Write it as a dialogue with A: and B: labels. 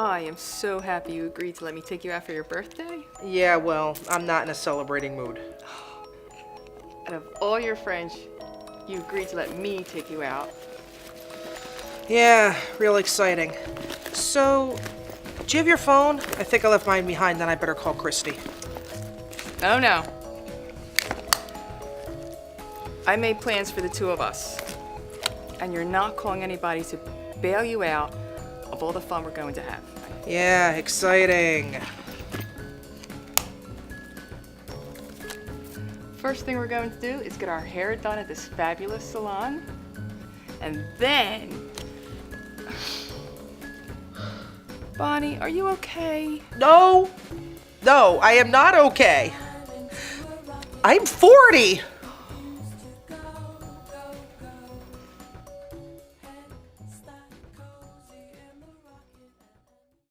A: I am so happy you agreed to let me take you out for your birthday.
B: Yeah, well, I'm not in a celebrating mood.
A: Out of all your friends, you agreed to let me take you out.
B: Yeah, real exciting. So, do you have your phone? I think I left mine behind, then I better call Christy.
A: Oh no. I made plans for the two of us. And you're not calling anybody to bail you out of all the fun we're going to have.
B: Yeah, exciting.
A: First thing we're going to do is get our hair done at this fabulous salon. And then... Bonnie, are you okay?
B: No, I am not okay. I'm 40.